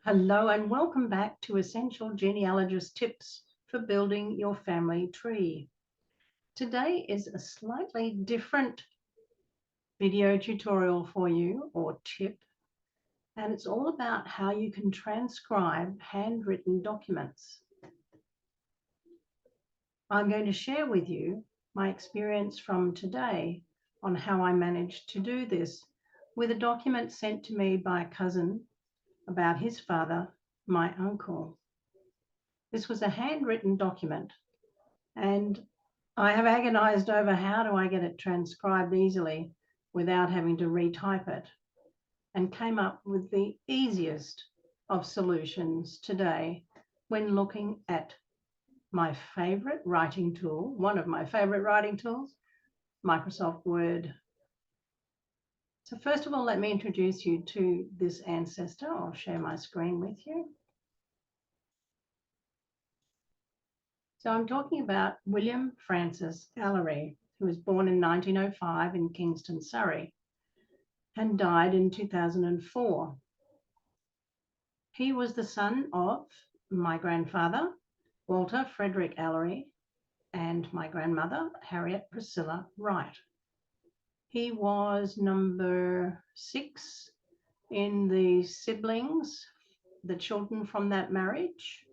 Hello and welcome back to Essential Genealogist Tips for Building Your Family Tree. Today is a slightly different video tutorial for you, or tip, and it's all about how you can transcribe handwritten documents. I'm going to share with you my experience from today on how I managed to do this with a document sent to me by a cousin about his father, my uncle. This was a handwritten document, and I have agonized over how do I get it transcribed easily without having to retype it, and came up with the easiest of solutions today when looking at my favorite writing tool, one of my favorite writing tools, Microsoft Word. So first of all, let me introduce you to this ancestor. I'll share my screen with you. So I'm talking about William Francis Ellery, who was born in 1905 in Kingston, Surrey, and died in 2004. He was the son of my grandfather, Walter Frederick Ellery, and my grandmother, Harriet Priscilla Wright. He was number 6 in the siblings, the children from that marriage,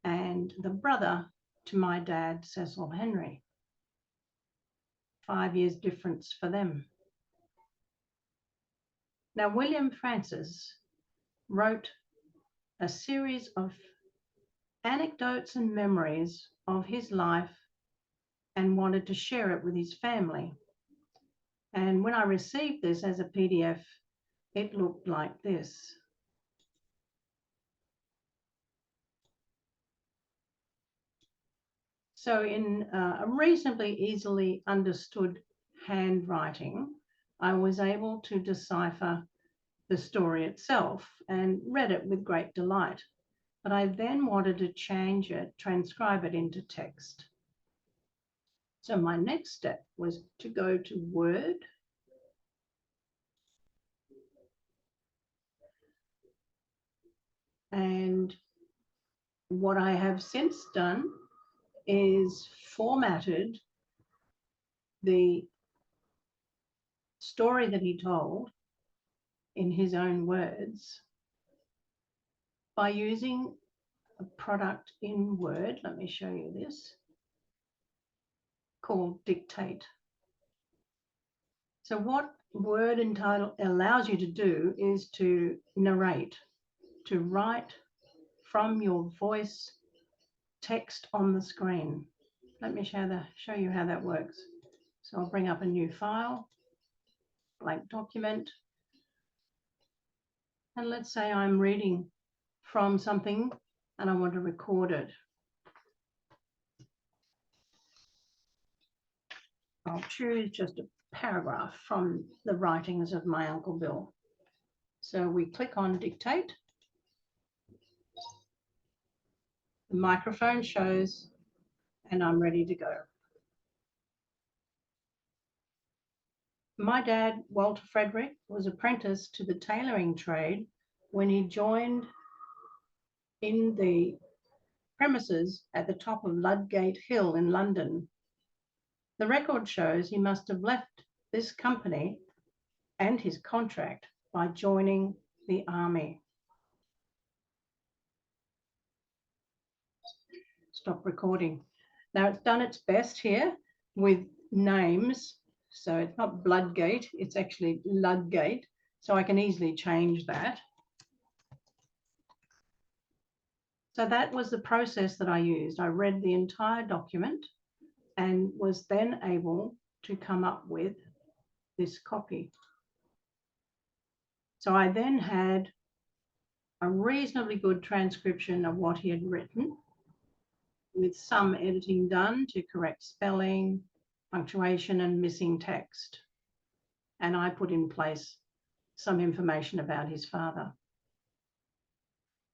and the brother to my dad, Cecil Henry. 5 years difference for them. Now, William Francis wrote a series of anecdotes and memories of his life and wanted to share it with his family. And when I received this as a PDF, it looked like this. So in a reasonably easily understood handwriting, I was able to decipher the story itself and read it with great delight. But I then wanted to change it, transcribe it into text. So my next step was to go to Word, and what I have since done is formatted the story that he told in his own words by using a product in Word. Let me show you this, called Dictate. So what Word allows you to do is to narrate, to write from your voice text on the screen. Let me show you how that works. So I'll bring up a new file, blank document, and let's say I'm reading from something and I want to record it. I'll choose just a paragraph from the writings of my Uncle Bill. So we click on Dictate. The microphone shows, and I'm ready to go. My dad, Walter Frederick, was apprenticed to the tailoring trade when he joined in the premises at the top of Ludgate Hill in London. The record shows he must have left this company and his contract by joining the army. Stop recording. Now it's done its best here with names. So it's not Bloodgate, it's actually Ludgate. So I can easily change that. So that was the process that I used. I read the entire document and was then able to come up with this copy. So I then had a reasonably good transcription of what he had written, with some editing done to correct spelling, punctuation, and missing text. And I put in place some information about his father.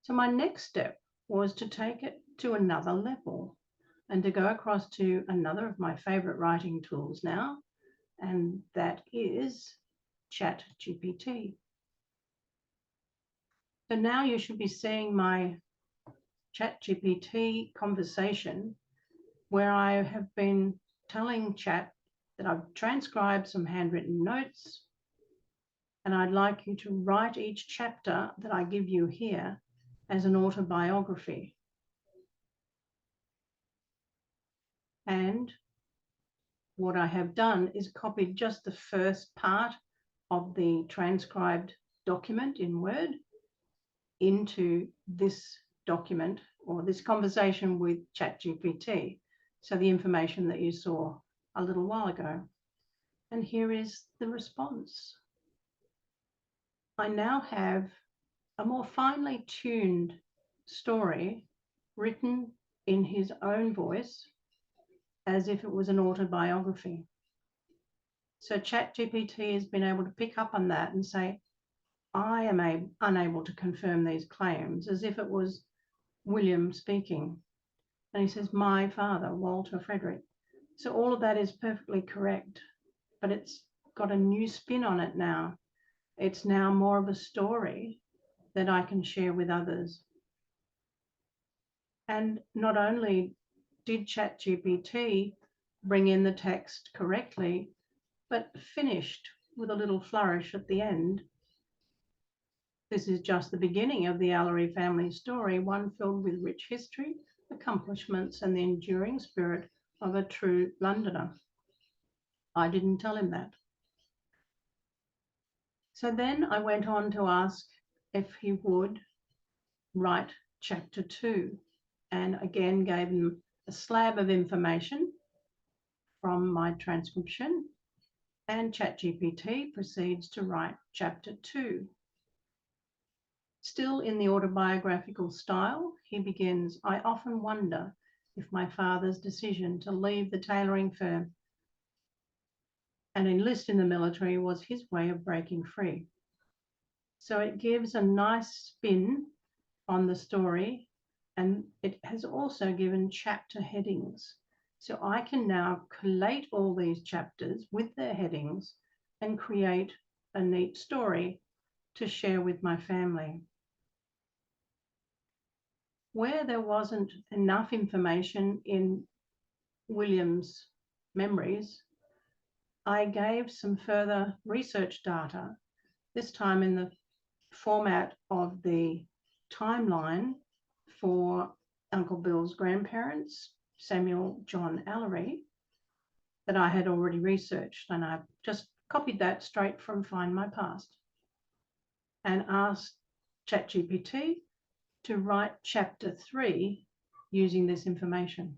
So my next step was to take it to another level and to go across to another of my favorite writing tools now, and that is Chat GPT. So now you should be seeing my Chat GPT conversation where I have been telling Chat that I've transcribed some handwritten notes, and I'd like you to write each chapter that I give you here as an autobiography. And what I have done is copied just the first part of the transcribed document in Word into this document or this conversation with ChatGPT. So the information that you saw a little while ago. And here is the response. I now have a more finely tuned story written in his own voice as if it was an autobiography. So ChatGPT has been able to pick up on that and say, I am unable to confirm these claims, as if it was William speaking. And he says, my father, Walter Frederick. So all of that is perfectly correct, but it's got a new spin on it now. It's now more of a story that I can share with others. And not only did ChatGPT bring in the text correctly, but finished with a little flourish at the end. This is just the beginning of the Allery family story, one filled with rich history, accomplishments, and the enduring spirit of a true Londoner. I didn't tell him that. So then I went on to ask if he would write chapter 2, and again gave him a slab of information from my transcription, and ChatGPT proceeds to write chapter 2. Still in the autobiographical style, he begins, I often wonder if my father's decision to leave the tailoring firm and enlist in the military was his way of breaking free. So it gives a nice spin on the story, and it has also given chapter headings. So I can now collate all these chapters with their headings and create a neat story to share with my family. Where there wasn't enough information in William's memories, I gave some further research data, this time in the format of the timeline for Uncle Bill's grandparents, Samuel John Allery, that I had already researched, and I just copied that straight from Find My Past and asked ChatGPT to write chapter 3 using this information.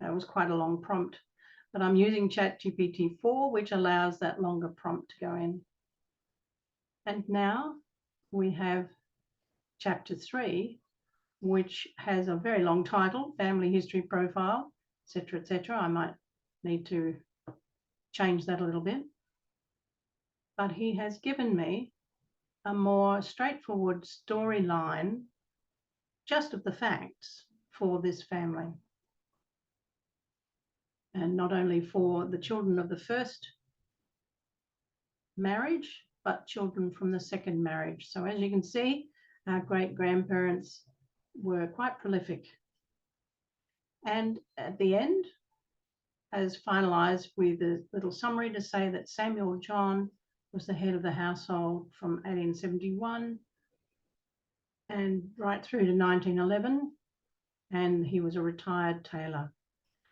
That was quite a long prompt, but I'm using ChatGPT 4, which allows that longer prompt to go in. And now we have chapter 3, which has a very long title, Family History Profile, etc., etc. I might need to change that a little bit. But he has given me a more straightforward storyline just of the facts for this family. And not only for the children of the first marriage, but children from the second marriage. So as you can see, our great-grandparents were quite prolific. And at the end, has finalised with a little summary to say that Samuel John was the head of the household from 1871 and right through to 1911, and he was a retired tailor.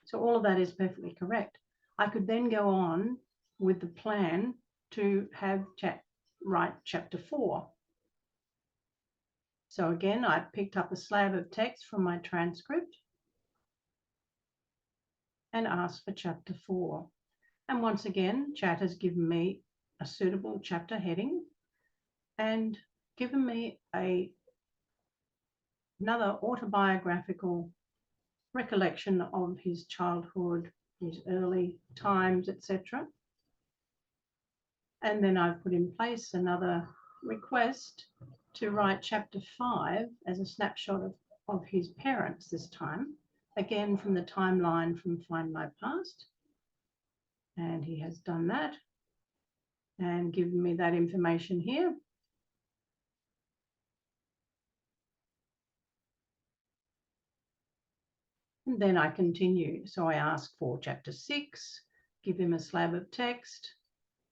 So all of that is perfectly correct. I could then go on with the plan to have write chapter 4. So again, I picked up a slab of text from my transcript and asked for chapter 4. And once again, Chat has given me a suitable chapter heading and given me another autobiographical recollection of his childhood, his early times, etc. And then I've put in place another request to write chapter 5 as a snapshot of his parents this time, again from the timeline from Find My Past. And he has done that. and given me that information here. And then I continue. So I ask for chapter 6, give him a slab of text,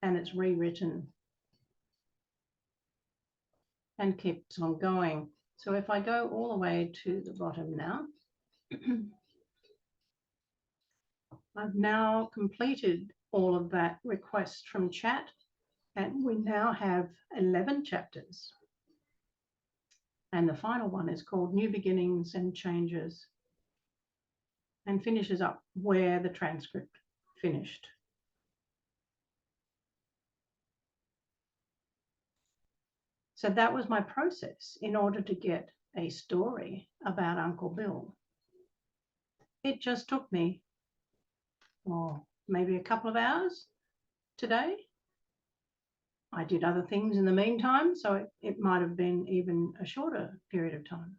and it's rewritten and keeps on going. So if I go all the way to the bottom now, I've now completed all of that request from chat, and we now have 11 chapters. And the final one is called New Beginnings and Changes, and finishes up where the transcript finished. So that was my process in order to get a story about Uncle Bill. It just took me, maybe a couple of hours today. I did other things in the meantime, so it might have been even a shorter period of time.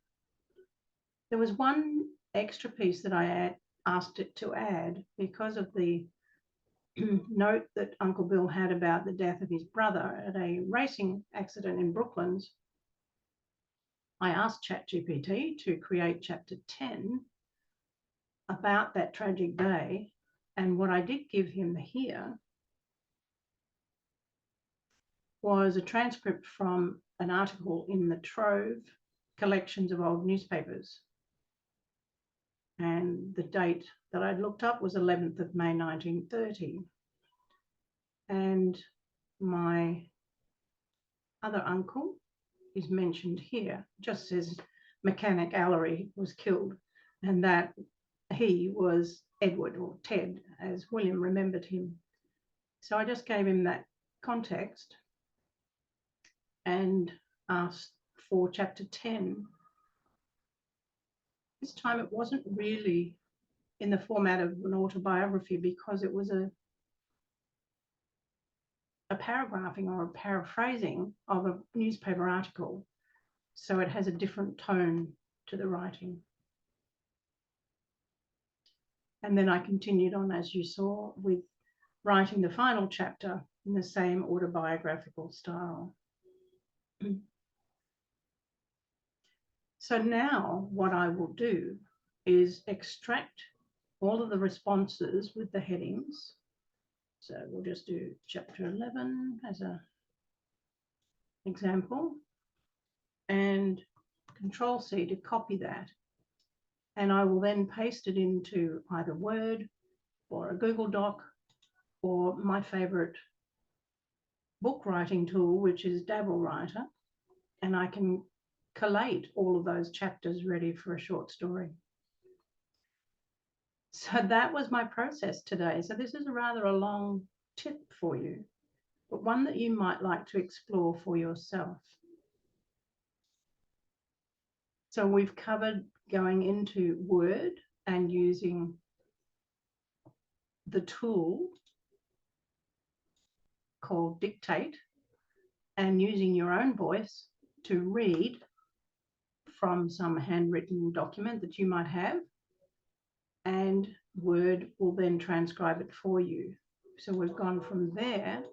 There was one extra piece that I asked it to add because of the note that Uncle Bill had about the death of his brother at a racing accident in Brooklands. I asked Chat GPT to create chapter 10 about that tragic day, and what I did give him here was a transcript from an article in the Trove collections of old newspapers. And the date that I'd looked up was 11th of May 1930. And my other uncle is mentioned here, just says Mechanic Allery was killed, and that he was Edward, or Ted, as William remembered him. So I just gave him that context and asked for chapter 10. This time it wasn't really in the format of an autobiography because it was a paragraphing or a paraphrasing of a newspaper article. So it has a different tone to the writing. And then I continued on, as you saw, with writing the final chapter in the same autobiographical style. So now what I will do is extract all of the responses with the headings. So we'll just do chapter 11 as an example, and Control C to copy that. And I will then paste it into either Word or a Google Doc or my favorite book writing tool, which is Dabble Writer, and I can collate all of those chapters ready for a short story. So that was my process today. So this is rather a long tip for you, but one that you might like to explore for yourself. So we've covered going into Word and using the tool called Dictate and using your own voice to read from some handwritten document that you might have, and Word will then transcribe it for you. So we've gone from there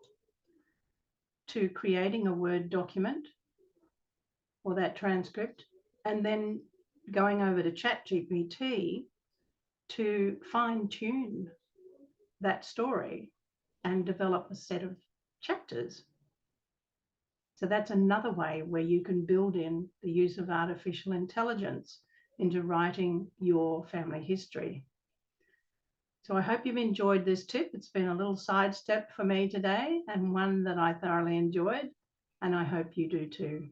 to creating a Word document for that transcript, and then going over to Chat GPT to fine-tune that story and develop a set of chapters. So that's another way where you can build in the use of artificial intelligence into writing your family history. So I hope you've enjoyed this tip. It's been a little sidestep for me today, and one that I thoroughly enjoyed, and I hope you do too.